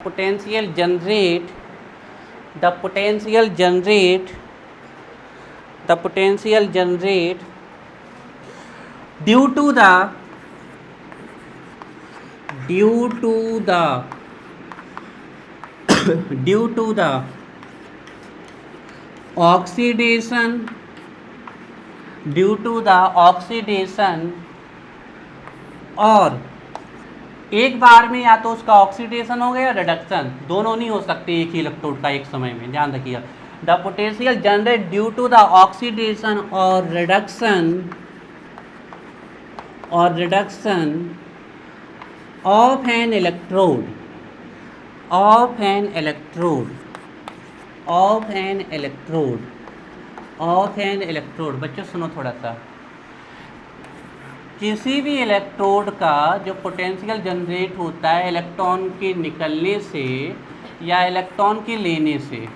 potential generate the potential generate the potential generate due to the due to the due to the oxidation due to the oxidation और एक बार में या तो उसका oxidation हो गया या रिडक्शन, दोनों नहीं हो सकते एक ही इलेक्ट्रोड का एक समय में, ध्यान रखिएगा। The potential generate due to the oxidation और reduction of an electrode of an electrode of an electrode of an electrode. बच्चों सुनो थोड़ा सा, किसी भी इलेक्ट्रोड का जो पोटेंशियल जनरेट होता है इलेक्ट्रॉन के निकलने से या इलेक्ट्रॉन के लेने से,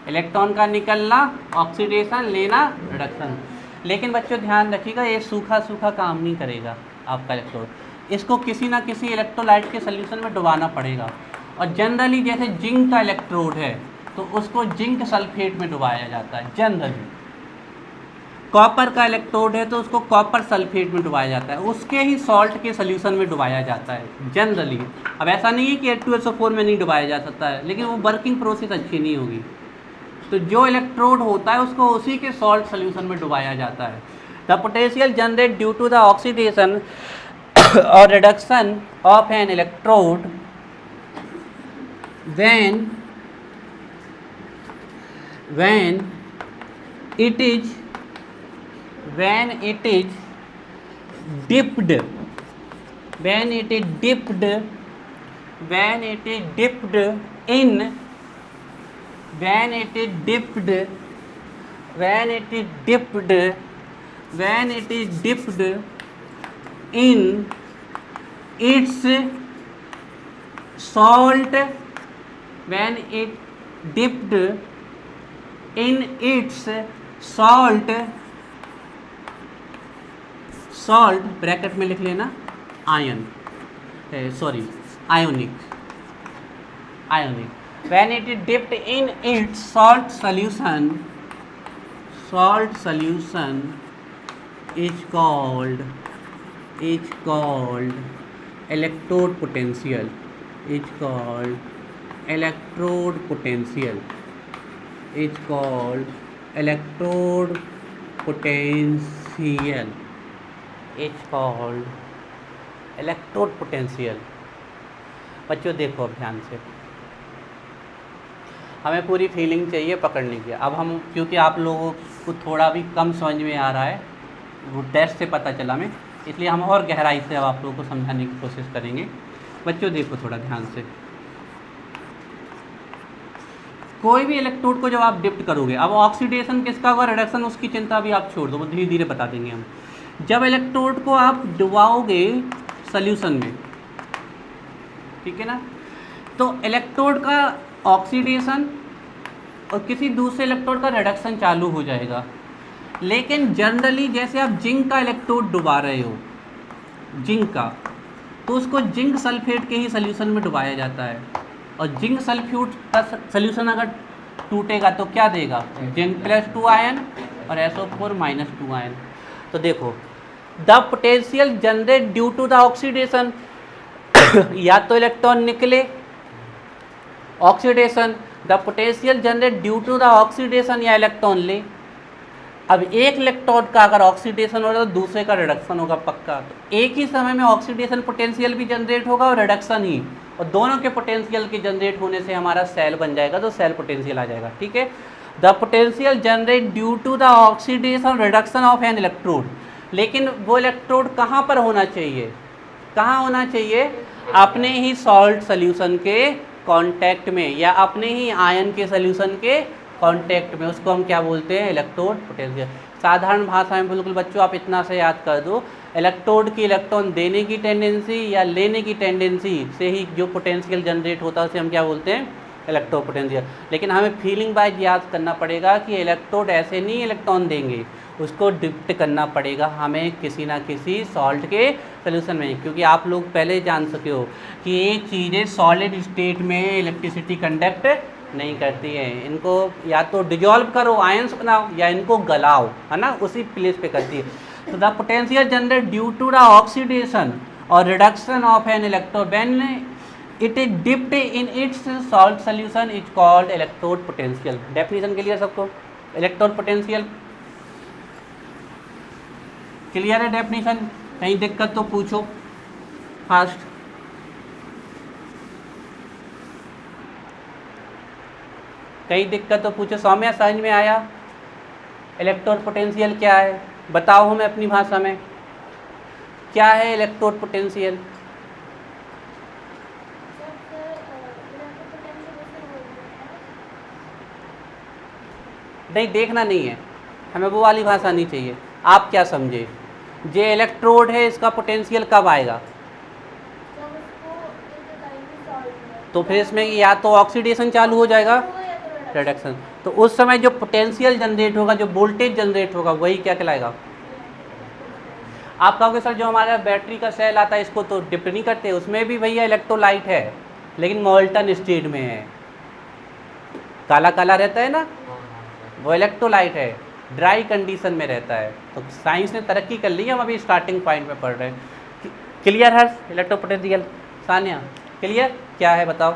इलेक्ट्रॉन का निकलना ऑक्सीडेशन, लेना रिडक्शन। लेकिन बच्चों ध्यान रखिएगा, ये सूखा सूखा काम नहीं करेगा आपका इलेक्ट्रोड, इसको किसी ना किसी इलेक्ट्रोलाइट के सोल्यूशन में डुबाना पड़ेगा। और जनरली जैसे जिंक का इलेक्ट्रोड है तो उसको जिंक सल्फेट में डुबाया जाता है जनरली। कॉपर का इलेक्ट्रोड है तो उसको कॉपर सल्फेट में डुबाया जाता है, उसके ही सॉल्ट के सोल्यूशन में डुबाया जाता है जनरली। अब ऐसा नहीं है कि H2SO4 में नहीं डुबाया जा सकता है, लेकिन वो वर्किंग प्रोसेस अच्छी नहीं होगी। तो जो इलेक्ट्रोड होता है उसको उसी के सॉल्ट सोल्यूशन में डुबाया जाता है। The potential generate due to the oxidation और reduction of an electrode when it is dipped in its salt, when it dipped in its salt bracket में लिख लेना ion, sorry ionic, when it is dipped in its salt solution is called electrode potential, is called electrode potential, is called electrode potential, is called electrode potential। बच्चों देखो अब ध्यान से, हमें पूरी फीलिंग चाहिए पकड़ने की। अब हम, क्योंकि आप लोगों को थोड़ा भी कम समझ में आ रहा है, वो टेस्ट से पता चला हमें, इसलिए हम और गहराई से अब आप लोगों को समझाने की कोशिश करेंगे। बच्चों देखो थोड़ा ध्यान से, कोई भी इलेक्ट्रोड को जब आप डिप्ट करोगे, अब ऑक्सीडेशन किसका होगा, रिडक्शन, उसकी चिंता भी आप छोड़ दो, वो धीरे धीरे बता देंगे हम। जब इलेक्ट्रोड को आप डुबाओगे सॉल्यूशन में, ठीक है ना, तो इलेक्ट्रोड का ऑक्सीडेशन और किसी दूसरे इलेक्ट्रोड का रिडक्शन चालू हो जाएगा। लेकिन जनरली जैसे आप जिंक का इलेक्ट्रोड डुबा रहे हो, जिंक का, तो उसको जिंक सल्फेट के ही सोल्यूशन में डुबाया जाता है। और जिंक सल्फ्यूट का सोल्यूशन अगर टूटेगा तो क्या देगा, जिंक +2 आयन और SO4 -2 आयन। तो देखो, the potential generate due to the oxidation, या तो इलेक्ट्रॉन निकले oxidation, the potential generate due to the oxidation, या इलेक्ट्रॉन ले। अब एक इलेक्ट्रोड का अगर ऑक्सीडेशन होगा तो दूसरे का रिडक्शन होगा पक्का, तो एक ही समय में ऑक्सीडेशन पोटेंशियल भी जनरेट होगा और रिडक्शन ही, और दोनों के पोटेंशियल के जनरेट होने से हमारा सेल बन जाएगा, तो सेल पोटेंशियल आ जाएगा, ठीक है। The potential generate due to the oxidation reduction of an electrode. लेकिन वो इलेक्ट्रोड कहाँ पर होना चाहिए, कहाँ होना चाहिए, अपने ही सॉल्ट सोल्यूशन के कांटेक्ट में, या अपने ही आयन के सोल्यूशन के कांटेक्ट में, उसको हम क्या बोलते हैं, इलेक्ट्रोड पोटेंशियल। साधारण भाषा में बिल्कुल बच्चों आप इतना से याद कर दो, इलेक्ट्रोड की इलेक्ट्रॉन देने की टेंडेंसी या लेने की टेंडेंसी से ही जो पोटेंशियल जनरेट होता है उसे हम क्या बोलते हैं, इलेक्ट्रोड पोटेंशियल। लेकिन हमें फीलिंग वाइज याद करना पड़ेगा कि इलेक्ट्रोड ऐसे नहीं इलेक्ट्रॉन देंगे, उसको डिप्ट करना पड़ेगा हमें किसी ना किसी सॉल्ट के सोल्यूशन में, क्योंकि आप लोग पहले जान सके हो कि ये चीज़ें सॉलिड स्टेट में इलेक्ट्रिसिटी कंडक्ट नहीं करती हैं। इनको या तो डिजॉल्व करो, आयंस बनाओ, या इनको गलाओ, है ना, उसी प्लेस पे करती है। तो the potential generate due to the oxidation और reduction of an electrode when it is dipped in its salt solution is called electrode potential. Definition clear सबको? इलेक्ट्रोड पोटेंशियल क्लियर है? डेफिनेशन कहीं दिक्कत तो पूछो फास्ट। कहीं दिक्कत तो पूछो। सौम्या समझ में आया इलेक्ट्रोड पोटेंशियल क्या है? बताओ हमें अपनी भाषा में क्या है इलेक्ट्रोड पोटेंशियल। नहीं, देखना नहीं है हमें, वो वाली भाषा नहीं चाहिए। आप क्या समझे? जे इलेक्ट्रोड है इसका पोटेंशियल कब आएगा? तो फिर इसमें या तो ऑक्सीडेशन चालू हो जाएगा, रिडक्शन। तो उस समय जो पोटेंशियल जनरेट होगा, जो वोल्टेज जनरेट होगा, वही क्या कहलाएगा? आप कहोगे सर जो हमारा बैटरी का सेल आता है इसको तो डिप नहीं करते, उसमें भी भैया इलेक्ट्रोलाइट है लेकिन मोल्टन स्टेट में है, काला काला रहता है ना, वो इलेक्ट्रोलाइट है, ड्राई कंडीशन में रहता है। तो साइंस ने तरक्की कर ली है, हम अभी स्टार्टिंग पॉइंट में पढ़ रहे हैं। क्लियर है इलेक्ट्रो पोटेंशियल? सानिया क्लियर क्या है बताओ?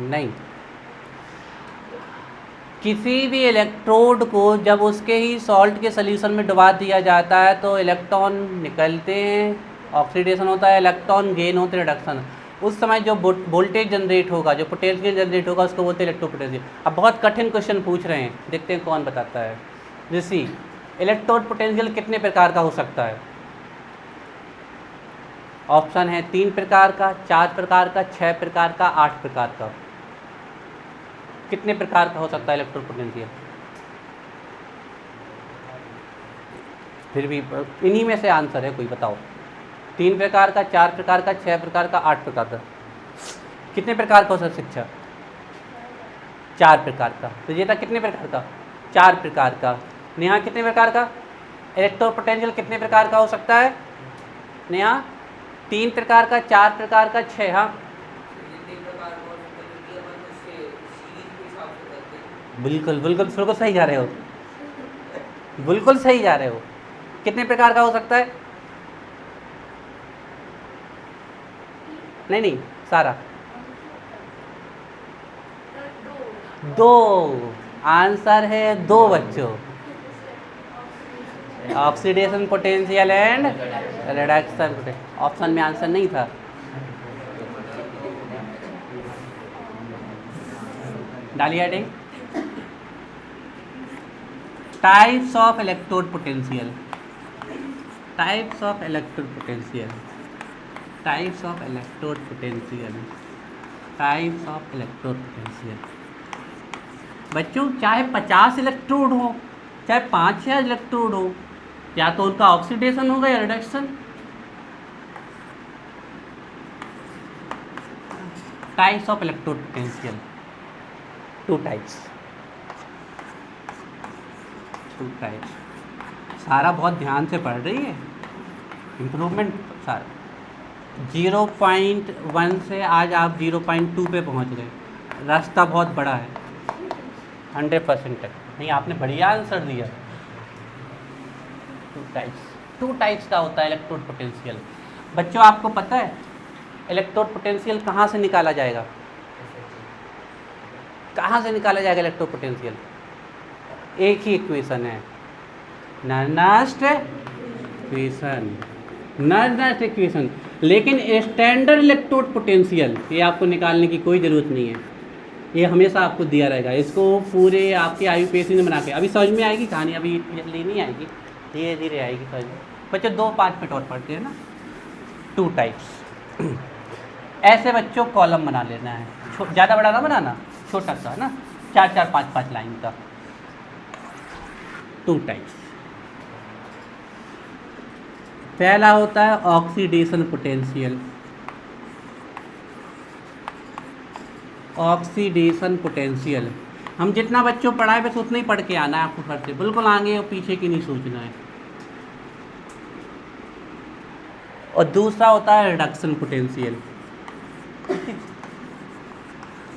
नहीं, किसी भी इलेक्ट्रोड को जब उसके ही सॉल्ट के सोल्यूशन में डुबा दिया जाता है तो इलेक्ट्रॉन निकलते हैं, ऑक्सीडेशन होता है, इलेक्ट्रॉन गेन होते हैं, रिडक्शन। उस समय जो वोल्टेज जनरेट होगा, जो पोटेंशियल जनरेट होगा, उसको बोलते हैं इलेक्ट्रो पोटेंशियल। अब बहुत कठिन क्वेश्चन पूछ रहे हैं, देखते हैं कौन बताता है। ऋषि, इलेक्ट्रोड पोटेंशियल कितने प्रकार का हो सकता है? ऑप्शन है 3 प्रकार का, 4 प्रकार का, 6 प्रकार का, 8 प्रकार का। कितने प्रकार का हो सकता है इलेक्ट्रोड पोटेंशियल? फिर भी इन्हीं में से आंसर है, कोई बताओ। 3 प्रकार का, 4 प्रकार का, 6 प्रकार का, 8 प्रकार का। कितने प्रकार का हो सकता है शिक्षा? 4 प्रकार का। तो ये था कितने प्रकार का? 4 प्रकार का। नेहा कितने प्रकार का? इलेक्ट्रोड पोटेंशियल कितने प्रकार का हो सकता है नेहा? 3 प्रकार का, 4 प्रकार का, 6। हाँ बिल्कुल बिल्कुल बिल्कुल सही जा रहे हो, बिल्कुल सही जा रहे हो। कितने प्रकार का हो सकता है? नहीं नहीं सारा 2। आंसर है 2 बच्चों, oxidation potential and reduction. Option में आंसर नहीं था। डालिए heading, types of electrode potential. Types of electrode potential, types of electrode potential, types of electrode potential. बच्चों चाहे 50 इलेक्ट्रोड हो, चाहे 5-6 इलेक्ट्रोड हो, या तो उनका ऑक्सीडेशन होगा या reduction. Types of electrode potential, 2 types, 2 types. सारा बहुत ध्यान से पढ़ रही है, इम्प्रूवमेंट सारा। 0.1 से आज आप 0.2 पे पहुंच गए, रास्ता बहुत बड़ा है 100% तक। नहीं आपने बढ़िया आंसर दिया। 2 टाइप्स का होता है इलेक्ट्रोड पोटेंशियल। बच्चों आपको पता है इलेक्ट्रोड पोटेंशियल कहाँ से निकाला जाएगा? कहाँ से निकाला जाएगा इलेक्ट्रोड पोटेंशियल? एक ही इक्वेशन है, नर्नास्ट इक्वेशन, नर्नास्ट इक्वेशन। लेकिन स्टैंडर्ड इलेक्ट्रोड पोटेंशियल ये आपको निकालने की कोई ज़रूरत नहीं है, ये हमेशा आपको दिया रहेगा। इसको पूरे आपके IUPAC ने बना के, अभी समझ में आएगी कहानी, अभी जल्दी नहीं आएगी, धीरे धीरे आएगी समझ में। बच्चों 2-5 मिनट और पढ़ते हैं ना। 2 टाइप्स। ऐसे बच्चों कॉलम बना लेना है, ज़्यादा बड़ा ना बनाना, छोटा सा ना, 4-4, 5-5 लाइन का। 2 टाइप्स। पहला होता है ऑक्सीडेशन पोटेंशियल। ऑक्सीडेशन पोटेंशियल हम जितना बच्चों पढ़ाए बस उतना ही पढ़ के आना है आपको, घर से बिल्कुल आगे और पीछे की नहीं सोचना है। और दूसरा होता है रिडक्शन पोटेंशियल।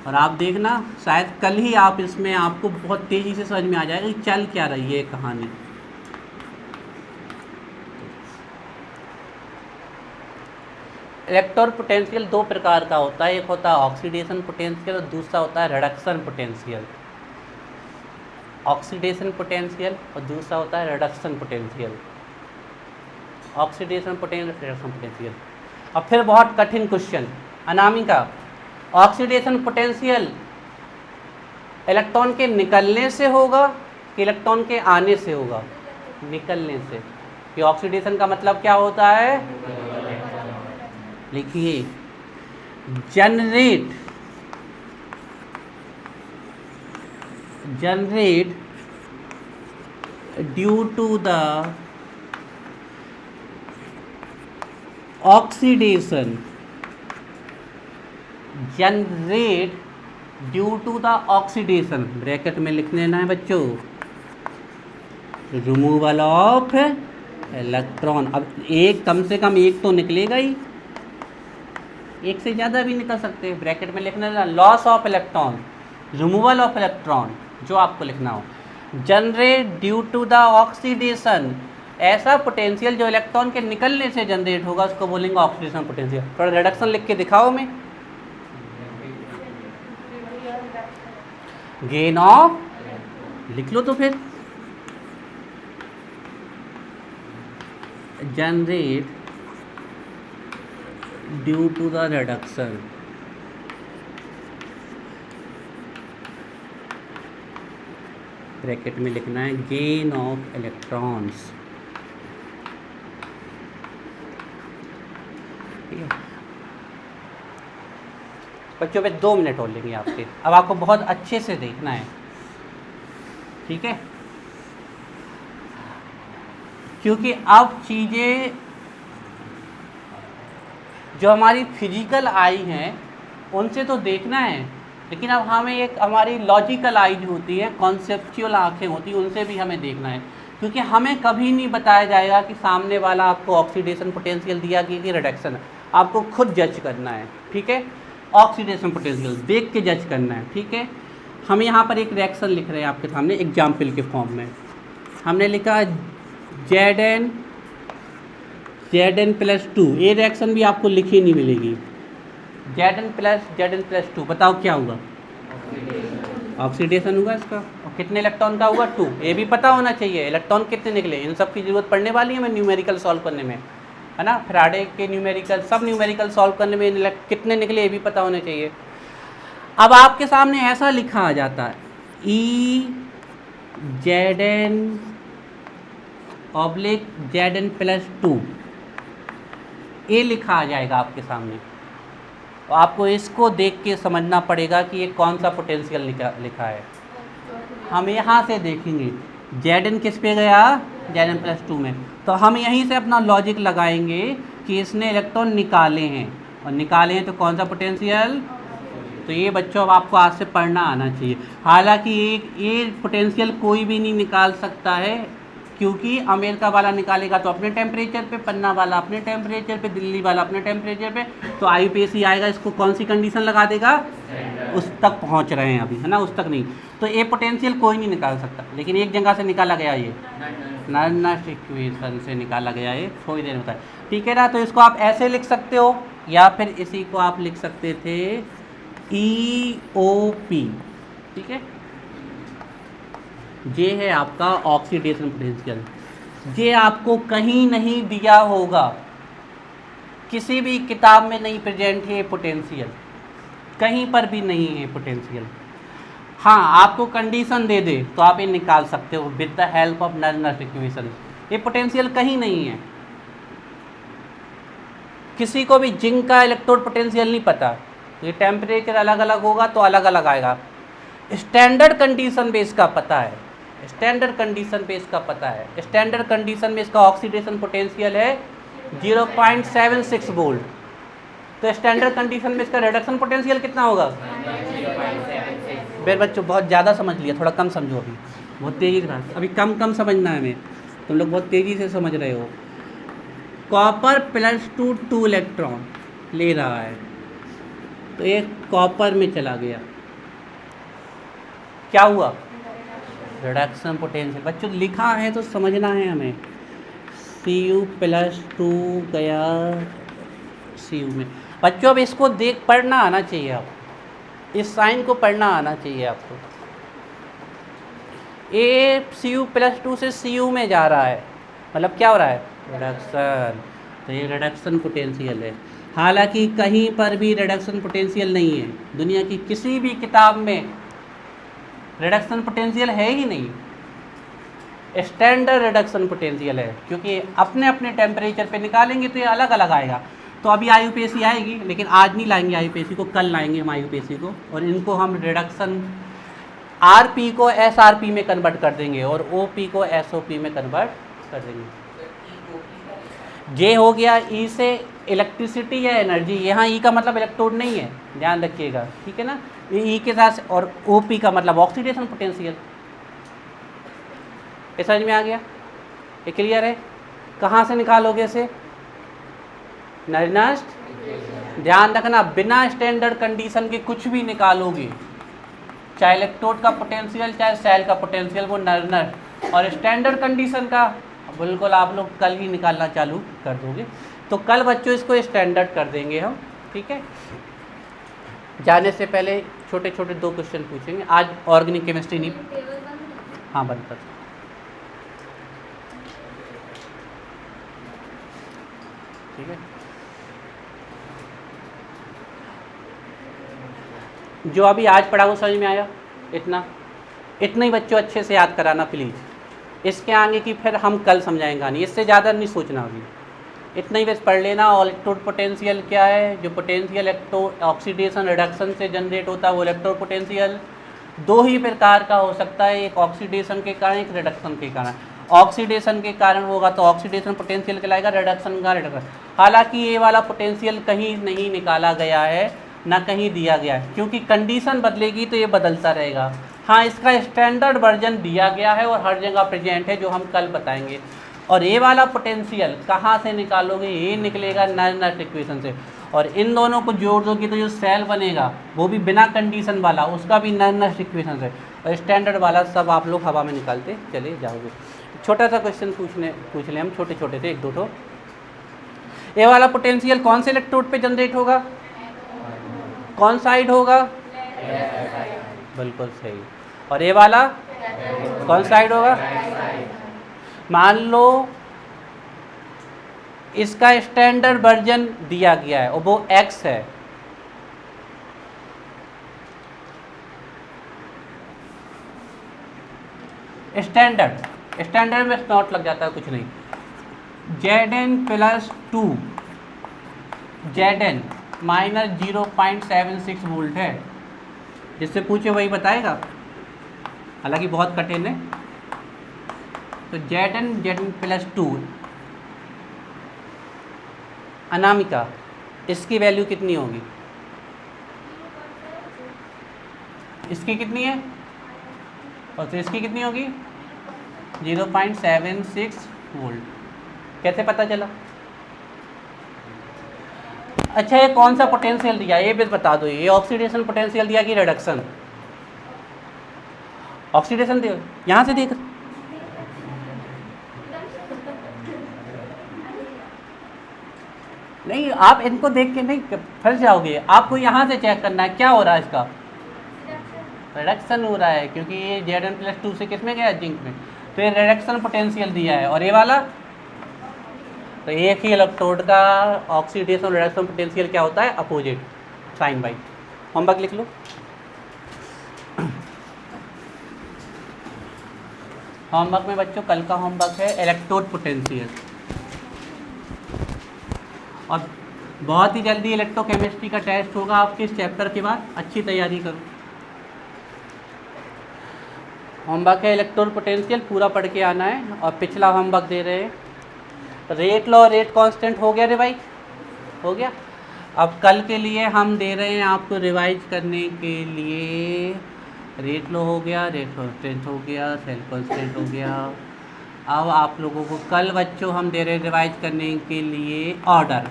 और आप देखना शायद कल ही आप इसमें आपको बहुत तेज़ी से समझ में आ जाएगा कि चल क्या रही है कहानी। इलेक्ट्रॉन पोटेंशियल दो प्रकार का होता है, एक होता है ऑक्सीडेशन पोटेंशियल और दूसरा होता है रिडक्शन पोटेंशियल। ऑक्सीडेशन पोटेंशियल और दूसरा होता है reduction potential. Oxidation potential, reduction potential. अब फिर बहुत कठिन question, Anamika, oxidation potential electron के निकलने से होगा कि इलेक्ट्रॉन के आने से होगा? निकलने से। कि ऑक्सीडेशन का मतलब क्या होता है? लिखिए, generate due to the oxidation, generate due to the oxidation, bracket में लिख लेना है बच्चों, रिमूवल ऑफ इलेक्ट्रॉन। अब एक कम से कम एक तो निकलेगा ही, एक से ज़्यादा भी निकल सकते हैं। ब्रैकेट में लिखना है loss of electron, removal of electron, जो आपको लिखना हो। Generate due to the oxidation, ऐसा पोटेंशियल जो इलेक्ट्रॉन के निकलने से जनरेट होगा उसको बोलेंगे ऑक्सीडेशन पोटेंशियल। थोड़ा रिडक्शन लिख के दिखाओ मैं। गेन ऑफ, लिख लो तो फिर, generate due to the reduction, bracket में लिखना है गेन ऑफ इलेक्ट्रॉन्स। ठीक है बच्चों, पे 2 मिनट और लेंगे आपके। अब आपको बहुत अच्छे से देखना है, ठीक है, क्योंकि अब चीज़ें जो हमारी फिजिकल आई हैं उनसे तो देखना है, लेकिन अब हमें एक हमारी लॉजिकल आई जो होती है, कॉन्सेप्चुअल आँखें होती हैं, उनसे भी हमें देखना है। क्योंकि हमें कभी नहीं बताया जाएगा कि सामने वाला आपको ऑक्सीडेशन पोटेंशियल दिया कि रिडक्शन, आपको खुद जज करना है। ठीक है, ऑक्सीडेशन पोटेंशियल देख के जज करना है। ठीक है, हम यहाँ पर एक रिएक्शन लिख रहे हैं आपके सामने एग्जाम्पल के फॉर्म में। हमने लिखा Zn+2, ये रिएक्शन भी आपको लिखी नहीं मिलेगी। Zn+2, बताओ क्या हुआ? ऑक्सीडेशन हुआ इसका। और कितने इलेक्ट्रॉन का हुआ? 2। ये भी पता होना चाहिए इलेक्ट्रॉन कितने निकले, इन सब की जरूरत पड़ने वाली है हमें न्यूमेरिकल सॉल्व करने में, है ना। फैराडे के न्यूमेरिकल, सब न्यूमेरिकल सॉल्व करने में कितने निकले ये भी पता होने चाहिए। अब आपके सामने ऐसा लिखा आ जाता है Zn/Zn+2, ये लिखा आ जाएगा आपके सामने। तो आपको इसको देख के समझना पड़ेगा कि ये कौन सा पोटेंशियल लिखा है। हम यहाँ से देखेंगे Zn किस पे गया, Zn+2 में, तो हम यहीं से अपना लॉजिक लगाएंगे कि इसने इलेक्ट्रॉन निकाले हैं, और निकाले हैं तो कौन सा पोटेंशियल। तो ये बच्चों अब आपको आज से पढ़ना आना चाहिए। हालांकि ये पोटेंशियल कोई भी नहीं निकाल सकता है, क्योंकि अमेरिका वाला निकालेगा तो अपने टेम्परेचर पे, पन्ना वाला अपने टेम्परेचर पे, दिल्ली वाला अपने टेम्परेचर पे, तो IUPAC आएगा, इसको कौन सी कंडीशन लगा देगा, उस तक पहुंच रहे हैं अभी, है ना, उस तक नहीं। तो ये पोटेंशियल कोई नहीं निकाल सकता, लेकिन एक जगह से निकाला गया, ये नर्नस्ट इक्वेशन से निकाला गया, ये थोड़ी देर होता है। ठीक है ना, तो इसको आप ऐसे लिख सकते हो, या फिर इसी को आप लिख सकते थे EOP। ठीक है, ये है आपका ऑक्सीडेशन पोटेंशियल। ये आपको कहीं नहीं दिया होगा, किसी भी किताब में नहीं प्रेजेंट है पोटेंशियल, कहीं पर भी नहीं है पोटेंशियल। हाँ, आपको कंडीशन दे दे तो आप ये निकाल सकते हो with the help of Nernst equation. ये पोटेंशियल कहीं नहीं है। किसी को भी जिंक का इलेक्ट्रोड पोटेंशियल नहीं पता, ये टेम्परेचर अलग अलग होगा तो अलग अलग आएगा। स्टैंडर्ड कंडीशन पे इसका पता है, स्टैंडर्ड कंडीशन पे इसका पता है। स्टैंडर्ड कंडीशन में इसका ऑक्सीडेशन पोटेंशियल है 0.76 वोल्ट। तो स्टैंडर्ड कंडीशन में इसका रिडक्शन पोटेंशियल कितना होगा? फिर बच्चों बहुत ज़्यादा समझ लिया, थोड़ा कम समझो अभी, बहुत तेज़ी से अभी कम समझना है हमें, तुम लोग बहुत तेज़ी से समझ रहे हो। कॉपर +2 इलेक्ट्रॉन ले रहा है, तो एक कॉपर में चला गया, क्या हुआ? Reduction potential. बच्चों लिखा है तो समझना है हमें। Cu+2 गया Cu में। बच्चों अब इसको देख पढ़ना आना चाहिए, आप इस साइन को पढ़ना आना चाहिए आपको। ए Cu+2 से Cu में जा रहा है, मतलब क्या हो रहा है? रिडक्शन। तो ये रिडक्शन पोटेंशियल है। हालांकि कहीं पर भी रिडक्शन पोटेंशियल नहीं है, दुनिया की किसी भी किताब में रिडक्शन पोटेंशियल है ही नहीं। स्टैंडर्ड रिडक्शन पोटेंशियल है, क्योंकि अपने अपने टेम्परेचर पे निकालेंगे तो ये अलग अलग आएगा। तो अभी IUPAC आएगी, लेकिन आज नहीं लाएंगे IUPAC को, कल लाएंगे हम IUPAC को, और इनको हम रिडक्शन RP को SRP में कन्वर्ट कर देंगे और OP को SOP में कन्वर्ट कर देंगे। J हो गया E से इलेक्ट्रिसिटी या एनर्जी, यहाँ E का मतलब इलेक्ट्रोड नहीं है, ध्यान रखिएगा, ठीक है ना। E के साथ, और OP का मतलब ऑक्सीडेशन पोटेंशियल। ये समझ में आ गया? ये क्लियर है? कहाँ से निकालोगे इसे? नर्नस्ट। ध्यान रखना, बिना स्टैंडर्ड कंडीशन के कुछ भी निकालोगे, चाहे इलेक्ट्रोड का पोटेंशियल चाहे सेल का पोटेंशियल, वो नर्नस्ट। और स्टैंडर्ड कंडीशन का बिल्कुल आप लोग कल ही निकालना चालू कर दोगे। तो कल बच्चों इसको स्टैंडर्ड कर देंगे हम, ठीक है। जाने से पहले छोटे छोटे 2 क्वेश्चन पूछेंगे आज। ऑर्गेनिक केमिस्ट्री नहीं, हाँ बंद कर, ठीक है। जो अभी आज पढ़ा वो समझ में आया? इतना ही बच्चों अच्छे से याद कराना प्लीज़। इसके आगे की फिर हम कल समझाएंगे नहीं, इससे ज़्यादा नहीं सोचना अभी, इतना ही बस पढ़ लेना। इलेक्ट्रोड पोटेंशियल क्या है? जो पोटेंशियल ऑक्सीडेशन रिडक्शन से जनरेट होता है वो इलेक्ट्रोड पोटेंशियल 2 ही प्रकार का हो सकता है, एक ऑक्सीडेशन के कारण, एक रिडक्शन के कारण। ऑक्सीडेशन के कारण होगा तो ऑक्सीडेशन पोटेंशियल कहलाएगा, रिडक्शन का रिडक्शन। हालांकि ये वाला पोटेंशियल कहीं नहीं निकाला गया है, ना कहीं दिया गया है, क्योंकि कंडीशन बदलेगी तो ये बदलता रहेगा। हाँ, इसका स्टैंडर्ड वर्जन दिया गया है और हर जगह प्रेजेंट है, जो हम कल बताएंगे। और ये वाला पोटेंशियल कहाँ से निकालोगे? ये निकलेगा नर्नस्ट इक्वेशन से, और इन दोनों को जोड़ दोगे तो जो सेल बनेगा वो भी बिना कंडीशन वाला, उसका भी नर्नस्ट इक्वेशन से, और स्टैंडर्ड वाला सब आप लोग हवा में निकालते चले जाओगे। छोटा सा क्वेश्चन पूछ लें हम, छोटे छोटे से 1-2 ठो। ये वाला पोटेंशियल कौन से इलेक्ट्रोड पे जनरेट होगा? कौन साइड होगा? बिल्कुल सही। और ये वाला कौन साइड होगा? मान लो इसका स्टैंडर्ड वर्जन दिया गया है और वो X है, स्टैंडर्ड में नॉट लग जाता है, कुछ नहीं। Zn+2 Zn -0.76 वोल्ट है, जिससे पूछे वही बताएगा, हालांकि बहुत कठिन है। तो Zn+2 अनामिका, इसकी वैल्यू कितनी होगी? इसकी कितनी है और तो इसकी कितनी होगी? 0.76 वोल्ट। कैसे पता चला? अच्छा, ये कौन सा पोटेंशियल दिया ये भी बता दो। ये ऑक्सीडेशन पोटेंशियल दिया कि रिडक्शन? ऑक्सीडेशन दिया, यहाँ से देख, नहीं आप इनको देख के नहीं फंस जाओगे, आपको यहाँ से चेक करना है क्या हो रहा है, इसका रिडक्शन हो रहा है, क्योंकि ये Zn+2 से किस में गया? जिंक में। तो ये रिडक्शन पोटेंशियल दिया है, और ये वाला तो एक ही इलेक्ट्रोड का ऑक्सीडेशन रिडक्शन पोटेंशियल क्या होता है? Opposite, sign by. होमवर्क लिख लो। होमवर्क में बच्चों कल का होमवर्क है इलेक्ट्रोड पोटेंशियल, और बहुत ही जल्दी इलेक्ट्रोकेमिस्ट्री का टेस्ट होगा आपके इस चैप्टर के बाद, अच्छी तैयारी करो। होमवर्क है इलेक्ट्रोड पोटेंशियल, पूरा पढ़ के आना है। और पिछला होमवर्क दे रहे हैं रेट लॉ, रेट कांस्टेंट हो गया रिवाइज, हो गया। अब कल के लिए हम दे रहे हैं आपको रिवाइज करने के लिए, रेट लॉ हो गया, रेट कांस्टेंट हो गया, सेल कांस्टेंट हो गया। अब आप लोगों को कल बच्चों हम दे रहे हैं रिवाइज करने के लिए ऑर्डर।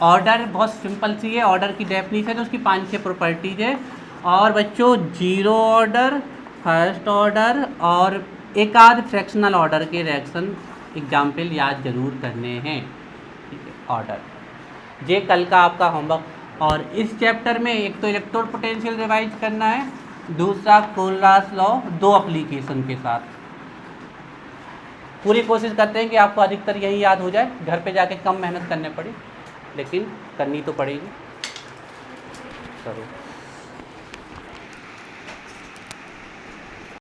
ऑर्डर बहुत सिंपल सी है, ऑर्डर की डेफिनेशन है, उसकी 5-6 प्रॉपर्टीज है। और बच्चों जीरो ऑर्डर, फर्स्ट ऑर्डर और एक आध फ्रैक्शनल ऑर्डर के रिएक्शन एग्जाम्पल याद जरूर करने हैं, ठीक है। ऑर्डर ये कल का आपका होमवर्क। और इस चैप्टर में एक तो इलेक्ट्रोड पोटेंशियल रिवाइज करना है, दूसरा कोलरास लॉ 2 एप्लीकेशन के साथ। पूरी कोशिश करते हैं कि आपको अधिकतर यही याद हो जाए, घर पे जाके कम मेहनत करने पड़ी, लेकिन करनी तो पड़ेगी। चलो।